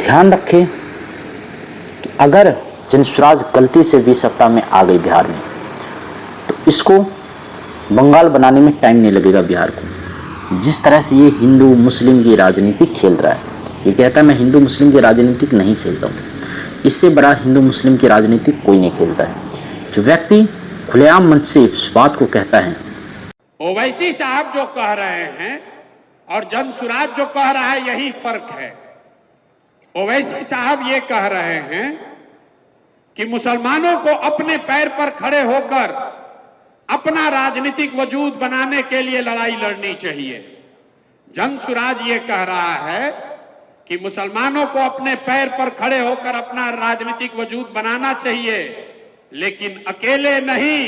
ध्यान रखें कि अगर जनसुराज गलती से भी सत्ता में आ गई बिहार में, तो इसको बंगाल बनाने में टाइम नहीं लगेगा बिहार को। जिस तरह से ये हिंदू मुस्लिम की राजनीति खेल रहा है, ये कहता है मैं हिंदू मुस्लिम की राजनीति नहीं खेलता हूँ, इससे बड़ा हिंदू मुस्लिम की राजनीति कोई नहीं खेलता है। जो व्यक्ति खुलेआम मन से इस बात को कहता है, ओवैसी साहब जो कह रहे हैं और जनसुराज जो कह रहा है, यही फर्क है। ओवैसी साहब ये कह रहे हैं कि मुसलमानों को अपने पैर पर खड़े होकर अपना राजनीतिक वजूद बनाने के लिए लड़ाई लड़नी चाहिए। जनसुराज ये कह रहा है कि मुसलमानों को अपने पैर पर खड़े होकर अपना राजनीतिक वजूद बनाना चाहिए, लेकिन अकेले नहीं,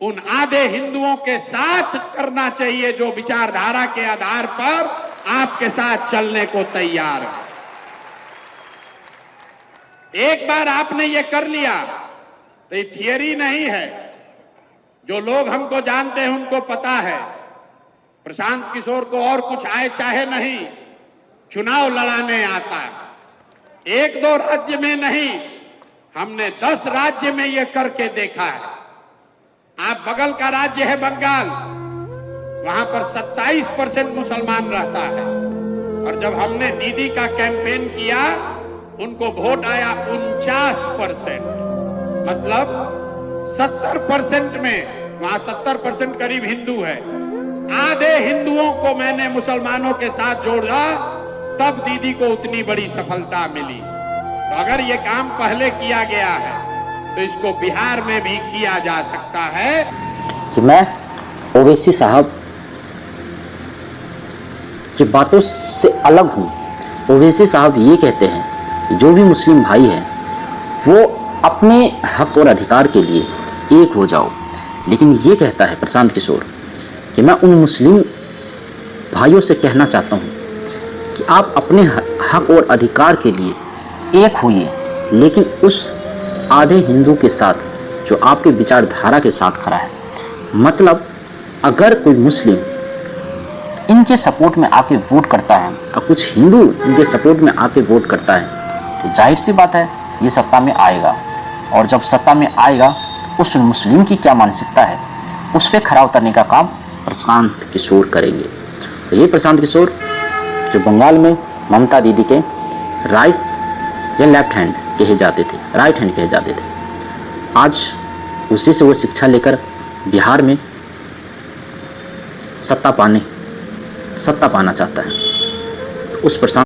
उन आधे हिंदुओं के साथ करना चाहिए जो विचारधारा के आधार पर आपके साथ चलने को तैयार है। एक बार आपने ये कर लिया तो ये थियरी नहीं है। जो लोग हमको जानते हैं उनको पता है, प्रशांत किशोर को और कुछ आए चाहे नहीं, चुनाव लड़ाने आता है। एक दो राज्य में नहीं, हमने 10 राज्य में ये करके देखा है। आप बगल का राज्य है बंगाल, वहां पर 27% मुसलमान रहता है, और जब हमने दीदी का कैंपेन किया उनको वोट आया 49%, मतलब 70% में, वहां 70% करीब हिंदू है। आधे हिंदुओं को मैंने मुसलमानों के साथ जोड़ा, तब दीदी को उतनी बड़ी सफलता मिली। तो अगर ये काम पहले किया गया है तो इसको बिहार में भी किया जा सकता है। कि मैं ओवैसी साहब की बातों से अलग हूं। ओवैसी साहब ये कहते हैं कि जो भी मुस्लिम भाई हैं वो अपने हक और अधिकार के लिए एक हो जाओ, लेकिन ये कहता है प्रशांत किशोर कि मैं उन मुस्लिम भाइयों से कहना चाहता हूं कि आप अपने हक और अधिकार के लिए एक होइए, लेकिन उस आधे हिंदू के साथ जो आपके विचारधारा के साथ खड़ा है। मतलब अगर कोई मुस्लिम इनके सपोर्ट में आके वोट करता है और कुछ हिंदू इनके सपोर्ट में आके वोट करता है, तो जाहिर सी बात है ये सत्ता में आएगा, और जब सत्ता में आएगा तो उस मुस्लिम की क्या मानसिकता है उस पर खरा उतरने का काम प्रशांत किशोर करेंगे। तो ये प्रशांत किशोर जो बंगाल में ममता दीदी के राइट या लेफ्ट हैंड कहे जाते थे, राइट हैंड कहे जाते थे, आज उसी से वो शिक्षा लेकर बिहार में सत्ता पाना चाहता है। तो उस प्रशांत